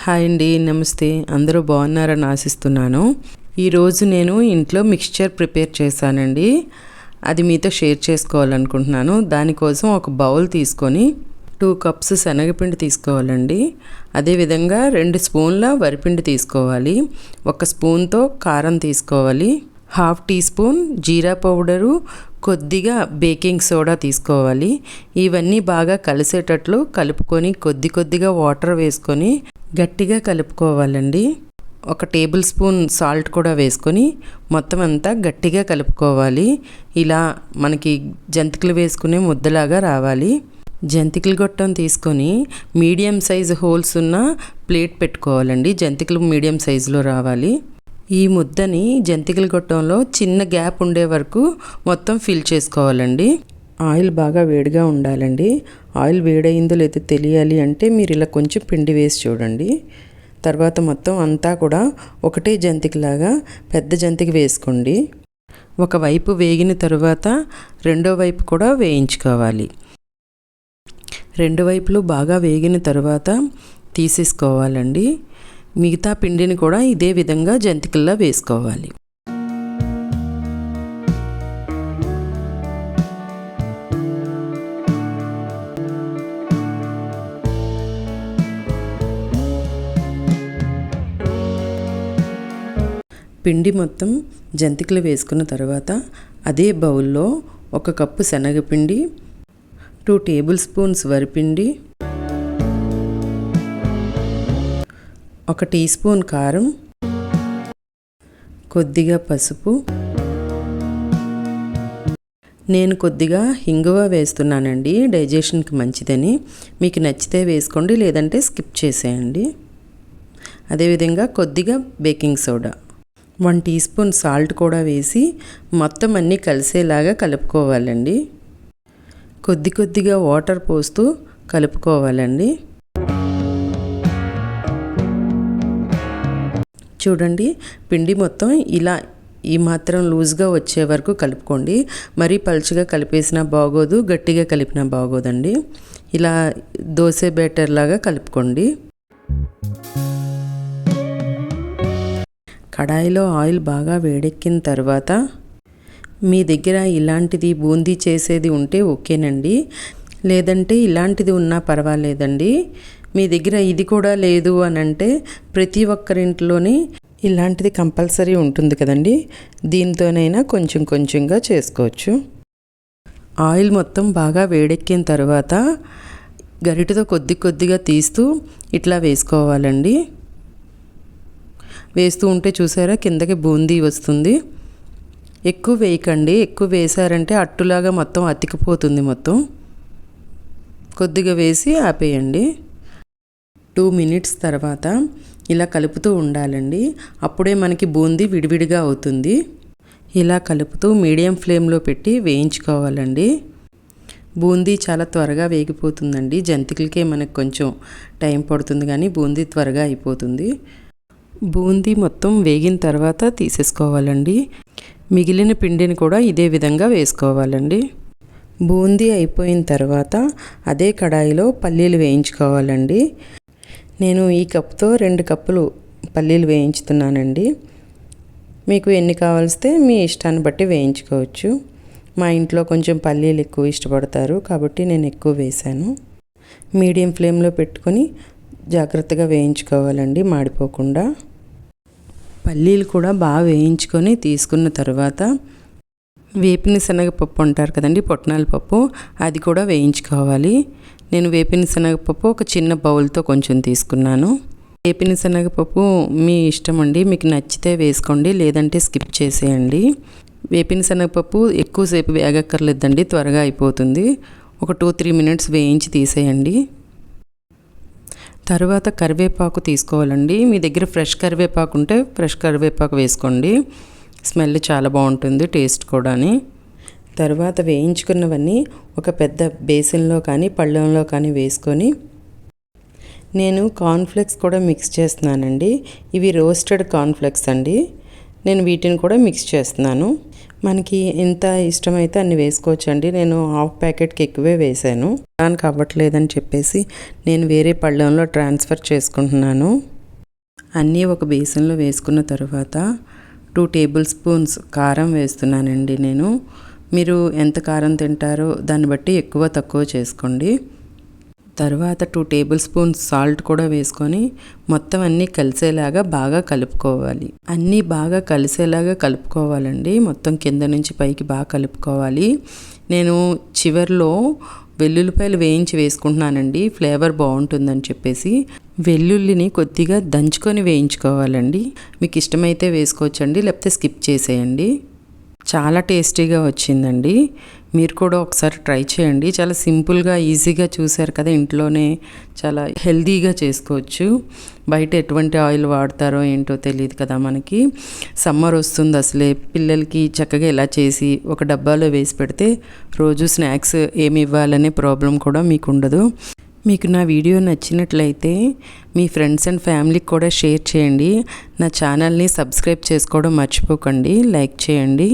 Hi అండి, నమస్తే. అందరూ బాగున్నారని ఆశిస్తున్నాను. ఈరోజు నేను ఇంట్లో మిక్స్చర్ ప్రిపేర్ చేశానండి. అది మీతో షేర్ చేసుకోవాలనుకుంటున్నాను. దానికోసం ఒక బౌల్ తీసుకొని 2 కప్స్ శనగపిండి తీసుకోవాలండి. అదేవిధంగా 2 స్పూన్ల వరిపిండి తీసుకోవాలి. 1 స్పూన్తో కారం తీసుకోవాలి. 1/2 టీ స్పూన్ జీరా పౌడరు, కొద్దిగా బేకింగ్ సోడా తీసుకోవాలి. ఇవన్నీ బాగా కలిసేటట్లు కలుపుకొని కొద్దిగా వాటర్ వేసుకొని గట్టిగా కలుపుకోవాలండి. 1 టేబుల్ స్పూన్ సాల్ట్ కూడా వేసుకొని మొత్తం అంతా గట్టిగా కలుపుకోవాలి. ఇలా మనకి జంతికలు వేసుకునే ముద్దలాగా రావాలి. జంతికలు గొట్టం తీసుకొని మీడియం సైజు హోల్స్ ఉన్న ప్లేట్ పెట్టుకోవాలండి. జంతికలు మీడియం సైజులో రావాలి. ఈ ముద్దని జంతికల గొట్టంలో చిన్న గ్యాప్ ఉండే వరకు మొత్తం ఫిల్ చేసుకోవాలండి. ఆయిల్ బాగా వేడిగా ఉండాలండి. ఆయిల్ వేడైందో లేదో తెలియాలి అంటే మీరు ఇలా కొంచెం పిండి వేసి చూడండి. తర్వాత మొత్తం అంతా కూడా ఒకటే జంతికలాగా పెద్ద జంతిక వేసుకోండి. ఒకవైపు వేగిన తర్వాత రెండో వైపు కూడా వేయించుకోవాలి. 2 వైపులు బాగా వేగిన తర్వాత తీసేసుకోవాలండి. మిగతా పిండిని కూడా ఇదే విధంగా జంతికల్లా వేసుకోవాలి. పిండి మొత్తం జంతికలు వేసుకున్న తర్వాత అదే బౌల్లో 1 కప్పు శనగపిండి, 2 టేబుల్ స్పూన్స్ వరిపిండి, 1 టీ స్పూన్ కారం, కొద్దిగా పసుపు, నేను కొద్దిగా ఇంగువ వేస్తున్నానండి, డైజెషన్కి మంచిదని. మీకు నచ్చితే వేసుకోండి, లేదంటే స్కిప్ చేసేయండి. అదేవిధంగా కొద్దిగా baking soda, 1 teaspoon salt కూడా వేసి మొత్తం అన్నీ కలిసేలాగా కలుపుకోవాలండి. కొద్దిగా వాటర్ పోస్తూ కలుపుకోవాలండి. చూడండి, పిండి మొత్తం ఇలా ఈ మాత్రం లూజ్గా వచ్చే వరకు కలుపుకోండి. మరీ పలుచగా కలిపేసినా బాగోదు, గట్టిగా కలిపినా బాగోదండి. ఇలా దోశ బ్యాటర్ లాగా కలుపుకోండి. కడాయిలో ఆయిల్ బాగా వేడెక్కిన తర్వాత మీ దగ్గర ఇలాంటిది బూందీ చేసేది ఉంటే ఓకేనండి, లేదంటే ఇలాంటిది ఉన్నా పర్వాలేదండి. మీ దగ్గర ఇది కూడా లేదు అని అంటే ప్రతి ఒక్కరింట్లోని ఇలాంటిది కంపల్సరీ ఉంటుంది కదండి, దీంతోనైనా కొంచెంగా చేసుకోవచ్చు. ఆయిల్ మొత్తం బాగా వేడెక్కిన తర్వాత గరిటెతో కొద్దిగా తీస్తూ ఇట్లా వేసుకోవాలండి. వేస్తూ ఉంటే చూసారా కిందకి బూందీ వస్తుంది. ఎక్కువ వేయకండి, ఎక్కువ వేసారంటే అట్టులాగా మొత్తం అతికిపోతుంది. మొత్తం కొద్దిగా వేసి ఆపేయండి. 2 మినిట్స్ తర్వాత ఇలా కలుపుతూ ఉండాలండి. అప్పుడే మనకి బూందీ విడివిడిగా అవుతుంది. ఇలా కలుపుతూ మీడియం ఫ్లేమ్లో పెట్టి వేయించుకోవాలండి. బూందీ చాలా త్వరగా వేగిపోతుందండి. జంతికలకే మనకు కొంచెం టైం పడుతుంది, కానీ బూందీ త్వరగా అయిపోతుంది. బూందీ మొత్తం వేగిన తర్వాత తీసేసుకోవాలండి. మిగిలిన పిండిని కూడా ఇదే విధంగా వేసుకోవాలండి. బూందీ అయిపోయిన తర్వాత అదే కడాయిలో పల్లీలు వేయించుకోవాలండి. నేను ఈ కప్తో 2 కప్పులు పల్లీలు వేయించుతున్నానండి. మీకు ఎన్ని కావాల్స్తే మీ ఇష్టాన్ని బట్టి వేయించుకోవచ్చు. మా ఇంట్లో కొంచెం పల్లీలు ఎక్కువ ఇష్టపడతారు కాబట్టి నేను ఎక్కువ వేశాను. మీడియం ఫ్లేమ్లో పెట్టుకొని జాగ్రత్తగా వేయించుకోవాలండి, మాడిపోకుండా. పల్లీలు కూడా బాగా వేయించుకొని తీసుకున్న తర్వాత వేపిన శనగపప్పు అంటారు కదండి, పొట్నాల పప్పు, అది కూడా వేయించుకోవాలి. నేను వేపిన శనగపప్పు ఒక చిన్న బౌల్తో కొంచెం తీసుకున్నాను. వేపిన శనగపప్పు మీ ఇష్టం అండి, మీకు నచ్చితే వేసుకోండి, లేదంటే స్కిప్ చేసేయండి. వేపిన శనగపప్పు ఎక్కువసేపు వేగక్కర్లేదండి, త్వరగా అయిపోతుంది. ఒక 2-3 మినిట్స్ వేయించి తీసేయండి. తర్వాత కరివేపాకు తీసుకోవాలండి. మీ దగ్గర ఫ్రెష్ కరివేపాకు ఉంటే ఫ్రెష్ కరివేపాకు వేసుకోండి, స్మెల్ చాలా బాగుంటుంది, టేస్ట్ కూడాని. తర్వాత వేయించుకున్నవన్నీ ఒక పెద్ద బేసిన్లో కానీ పళ్ళెంలో కానీ వేసుకొని నేను కార్న్ఫ్లెక్స్ కూడా మిక్స్ చేస్తున్నానండి. ఇవి రోస్టెడ్ కార్న్ఫ్లెక్స్ అండి. నేను వీటిని కూడా మిక్స్ చేస్తున్నాను. మనకి ఎంత ఇష్టమైతే అన్ని వేసుకోవచ్చండి. నేను 1/2 ప్యాకెట్కి ఎక్కువే వేసాను. దానికి అవ్వట్లేదని చెప్పేసి నేను వేరే పళ్ళెంలో ట్రాన్స్ఫర్ చేసుకుంటున్నాను. అన్నీ ఒక బేసన్లో వేసుకున్న తర్వాత 2 టేబుల్ స్పూన్స్ కారం వేస్తున్నానండి నేను. మీరు ఎంత కారం తింటారో దాన్ని బట్టి ఎక్కువ తక్కువ చేసుకోండి. తర్వాత 2 టేబుల్ స్పూన్స్ సాల్ట్ కూడా వేసుకొని మొత్తం అన్నీ కలిసేలాగా బాగా కలుపుకోవాలి. అన్నీ బాగా కలిసేలాగా కలుపుకోవాలండి. మొత్తం కింద నుంచి పైకి బాగా కలుపుకోవాలి. నేను చివర్లో వెల్లుల్లిపాయలు వేయించి వేసుకుంటున్నానండి, ఫ్లేవర్ బాగుంటుందని చెప్పేసి. వెల్లుల్లిని కొద్దిగా దంచుకొని వేయించుకోవాలండి. మీకు ఇష్టమైతే వేసుకోవచ్చండి, లేకపోతే స్కిప్ చేసేయండి. చాలా టేస్టీగా వచ్చిందండి. మీరు కూడా ఒకసారి ట్రై చేయండి. చాలా సింపుల్గా ఈజీగా చూశారు కదా, ఇంట్లోనే చాలా హెల్తీగా చేసుకోవచ్చు. బయట ఎటువంటి ఆయిల్ వాడతారో ఏంటో తెలియదు కదా మనకి. సమ్మర్ వస్తుంది, అసలే పిల్లలకి చక్కగా ఇలా చేసి ఒక డబ్బాలో వేసి పెడితే రోజు స్నాక్స్ ఏమి ఇవ్వాలనే ప్రాబ్లం కూడా మీకు ఉండదు. మీకు నా వీడియో నచ్చినట్లయితే మీ ఫ్రెండ్స్ అండ్ ఫ్యామిలీకి కూడా షేర్ చేయండి. నా ఛానల్ని సబ్స్క్రైబ్ చేసుకోవడం మర్చిపోకండి, లైక్ చేయండి.